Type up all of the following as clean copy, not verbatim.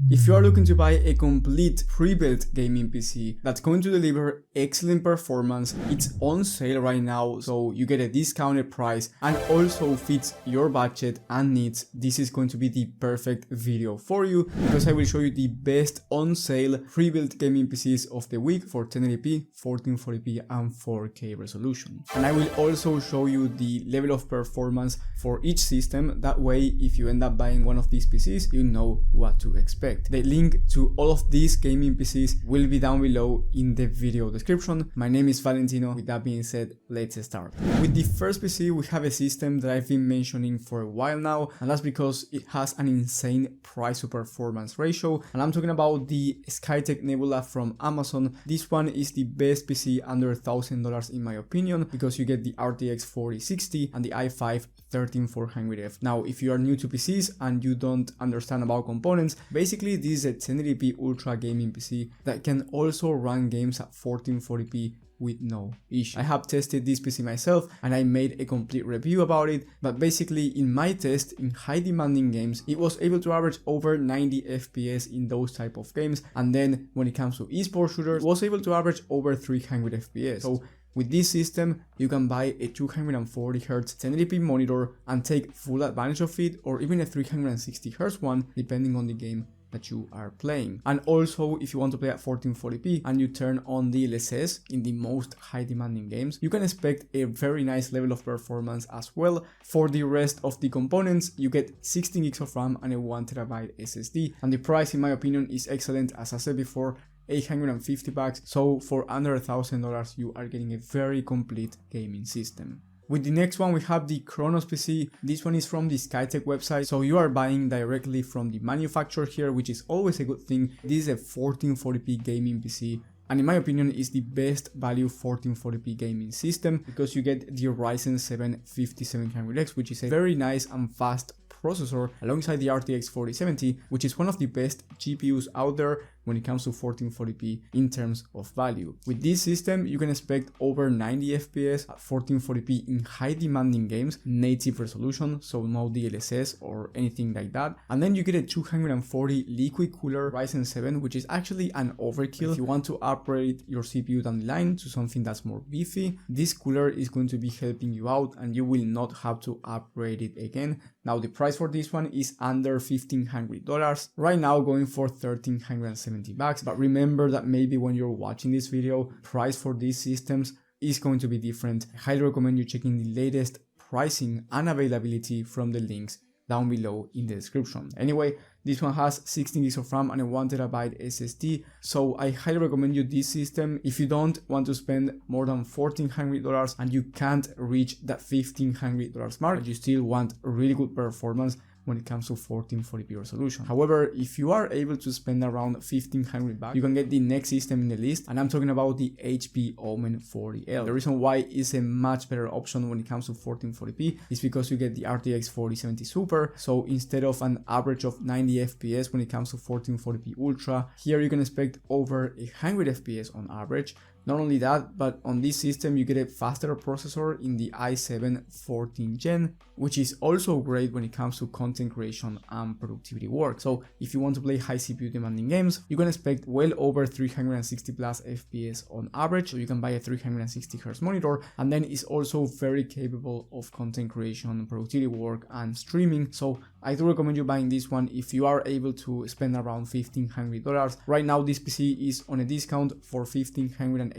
If you are looking to buy a complete pre-built gaming PC that's going to deliver excellent performance, it's on sale right now, so you get a discounted price and also fits your budget and needs, this is going to be the perfect video for you, because I will show you the best on sale pre-built gaming PCs of the week for 1080p, 1440p and 4K resolution. And I will also show you the level of performance for each system, that way if you end up buying one of these PCs, you know what to expect. The link to all of these gaming PCs will be down below in the video description. My name is Valentino. With that being said, let's start. With the first PC, we have a system that I've been mentioning for a while now, and that's because it has an insane price to performance ratio, and I'm talking about the Skytech Nebula from Amazon. This one is the best PC under $1,000 in my opinion, because you get the RTX 4060 and the i5 13400F. Now, if you are new to PCs and you don't understand about components, basically this is a 1080p ultra gaming PC that can also run games at 1440p with no issue. I have tested this PC myself and I made a complete review about it, but basically in my test in high demanding games, it was able to average over 90 FPS in those type of games, and then when it comes to esports shooters, it was able to average over 300 FPS. So with this system, you can buy a 240Hz 1080p monitor and take full advantage of it, or even a 360Hz one, depending on the game that you are playing. And also, if you want to play at 1440p and you turn on the DLSS in the most high demanding games, you can expect a very nice level of performance as well. For the rest of the components, you get 16 gigs of RAM and a 1TB SSD, and the price in my opinion is excellent. As I said before, $850, so for under $1,000 you are getting a very complete gaming system. With the next one, we have the Kronos PC. This one is from the Skytech website, so you are buying directly from the manufacturer here, which is always a good thing. This is a 1440p gaming PC, and in my opinion is the best value 1440p gaming system, because you get the Ryzen 7 5700X, which is a very nice and fast processor, alongside the RTX 4070, which is one of the best GPUs out there when it comes to 1440p in terms of value. With this system, you can expect over 90 FPS at 1440p in high demanding games, native resolution, so no DLSS or anything like that. And then you get a 240 liquid cooler Ryzen 7, which is actually an overkill. If you want to upgrade your CPU down the line to something that's more beefy, this cooler is going to be helping you out and you will not have to upgrade it again. Now, the price for this one is under $1,500, right now going for $1,370, but remember that maybe when you're watching this video, price for these systems is going to be different. I highly recommend you checking the latest pricing and availability from the links down below in the description. Anyway, this one has 16 gigs of RAM and a 1TB SSD, so I highly recommend you this system if you don't want to spend more than $1,400 and you can't reach that $1,500 mark, but you still want really good performance when it comes to 1440p resolution. However, if you are able to spend around $1,500, you can get the next system in the list, and I'm talking about the HP Omen 40L. The reason why it's a much better option when it comes to 1440p is because you get the RTX 4070 Super, so instead of an average of 90 FPS when it comes to 1440p Ultra, here you can expect over 100 FPS on average. Not only that, but on this system you get a faster processor in the i7 14th Gen, which is also great when it comes to content creation and productivity work. So if you want to play high CPU demanding games, you can expect well over 360 plus FPS on average, so you can buy a 360Hz monitor, and then it's also very capable of content creation, productivity work and streaming. So I do recommend you buying this one if you are able to spend around $1,500. Right now this PC is on a discount for $1,580,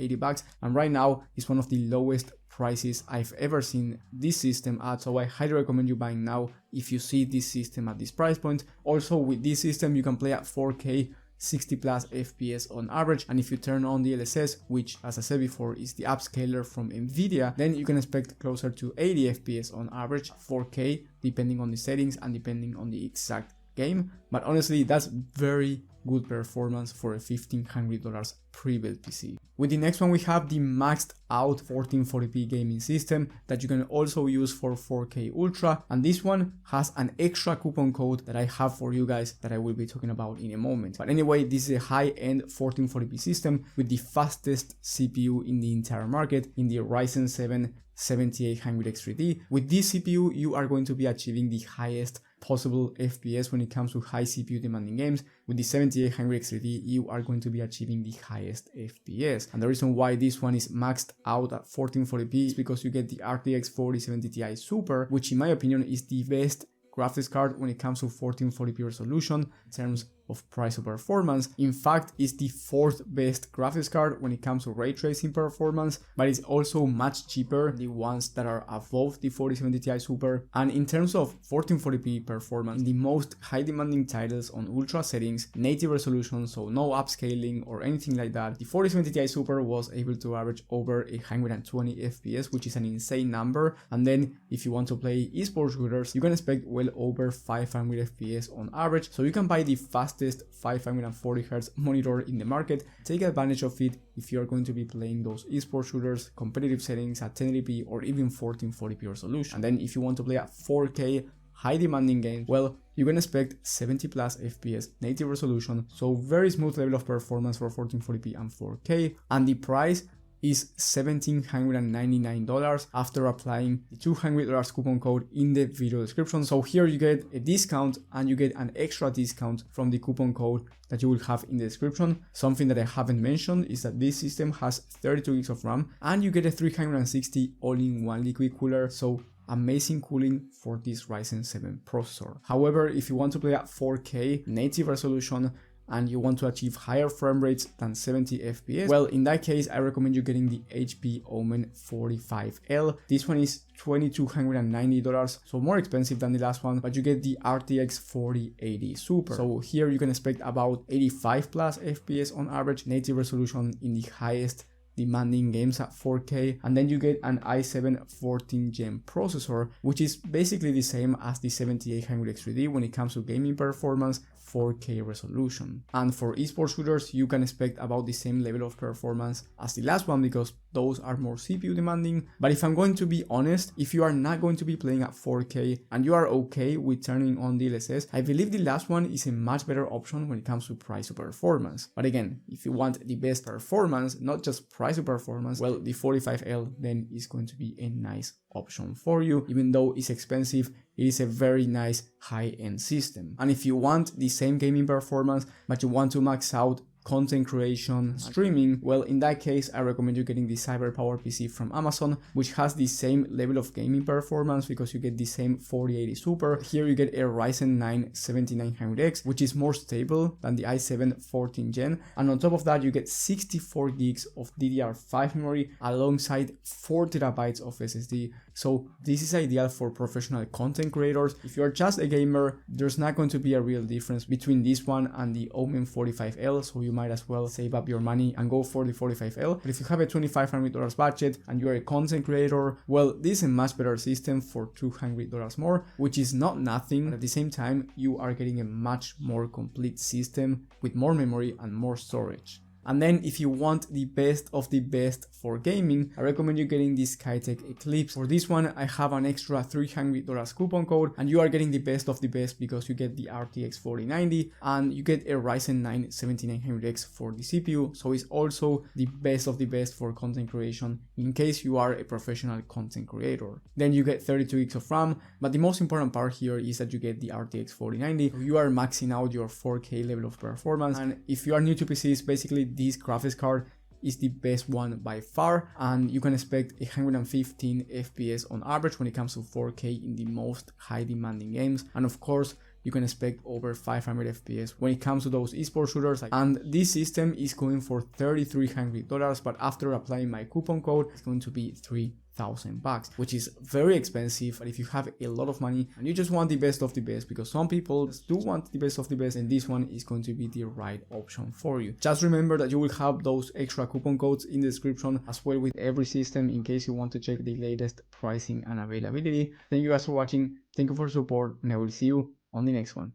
and right now it's one of the lowest prices I've ever seen this system at, so I highly recommend you buying now if you see this system at this price point. Also, with this system you can play at 4K 60 plus FPS on average, and if you turn on the DLSS, which as I said before is the upscaler from Nvidia, then you can expect closer to 80 FPS on average, 4K depending on the settings and depending on the exact game. But honestly, that's very good performance for a $1,500 pre-built PC. With the next one, we have the maxed out 1440p gaming system that you can also use for 4K Ultra, and this one has an extra coupon code that I have for you guys that I will be talking about in a moment. But anyway, this is a high-end 1440p system with the fastest CPU in the entire market, in the Ryzen 7 7800X3D. With this CPU, you are going to be achieving the highest possible FPS when it comes to high CPU demanding games. With the 7800 XDD, you are going to be achieving the highest FPS. And the reason why this one is maxed out at 1440p is because you get the RTX 4070 Ti Super, which in my opinion is the best graphics card when it comes to 1440p resolution in terms of price or performance. In fact, it's the fourth best graphics card when it comes to ray tracing performance, but it's also much cheaper than the ones that are above the 4070 Ti Super. And in terms of 1440p performance, in the most high demanding titles on ultra settings, native resolution, so no upscaling or anything like that, the 4070 Ti Super was able to average over 120 FPS, which is an insane number. And then if you want to play esports shooters, you can expect well over 500 FPS on average, so you can buy the fastest 540Hz monitor in the market. Take advantage of it if you are going to be playing those esports shooters, competitive settings at 1080p or even 1440p resolution. And then if you want to play at 4K high demanding games, well, you can expect 70 plus FPS native resolution, so very smooth level of performance for 1440p and 4K, and the price is $1,799 after applying the $200 coupon code in the video description. So here you get a discount and you get an extra discount from the coupon code that you will have in the description. Something that I haven't mentioned is that this system has 32 gigs of RAM and you get a 360 all-in-one liquid cooler, so amazing cooling for this Ryzen 7 processor. However, if you want to play at 4K native resolution and you want to achieve higher frame rates than 70 FPS, well, in that case, I recommend you getting the HP Omen 45L. This one is $2,290, so more expensive than the last one, but you get the RTX 4080 Super. So here you can expect about 85 plus FPS on average, native resolution in the highest demanding games at 4K, and then you get an i7 14th gen processor, which is basically the same as the 7800 X3D when it comes to gaming performance, 4K resolution. And for esports shooters, you can expect about the same level of performance as the last one because those are more CPU demanding. But if I'm going to be honest, if you are not going to be playing at 4K and you are okay with turning on DLSS, I believe the last one is a much better option when it comes to price to performance. But again, if you want the best performance, not just price to performance, well, the 45L then is going to be a nice option for you. Even though it's expensive, it is a very nice high-end system. And if you want the same gaming performance but you want to max out content creation, streaming, well, in that case, I recommend you getting the CyberPower PC from Amazon, which has the same level of gaming performance because you get the same 4080 Super. Here you get a Ryzen 9 7900X, which is more stable than the i7 14th gen. And on top of that, you get 64 gigs of DDR5 memory alongside 4 terabytes of SSD. So this is ideal for professional content creators. If you're just a gamer, there's not going to be a real difference between this one and the Omen 45L, so you might as well save up your money and go for the 45L. But if you have a $2,500 budget and you're a content creator, well, this is a much better system for $200 more, which is not nothing, but at the same time, you are getting a much more complete system with more memory and more storage. And then if you want the best of the best for gaming, I recommend you getting the Skytech Eclipse. For this one, I have an extra $300 coupon code and you are getting the best of the best because you get the RTX 4090 and you get a Ryzen 9 7900X for the CPU. So it's also the best of the best for content creation in case you are a professional content creator. Then you get 32 gigs of RAM, but the most important part here is that you get the RTX 4090. So you are maxing out your 4K level of performance. And if you are new to PCs, basically this graphics card is the best one by far, and you can expect 115 FPS on average when it comes to 4K in the most high demanding games, and of course you can expect over 500 FPS when it comes to those esports shooters. And this system is going for $3,300, but after applying my coupon code, it's going to be $3,000, which is very expensive. But if you have a lot of money and you just want the best of the best, because some people do want the best of the best, and this one is going to be the right option for you. Just remember that you will have those extra coupon codes in the description as well with every system in case you want to check the latest pricing and availability. Thank you guys for watching. Thank you for your support, and I will see you on the next one.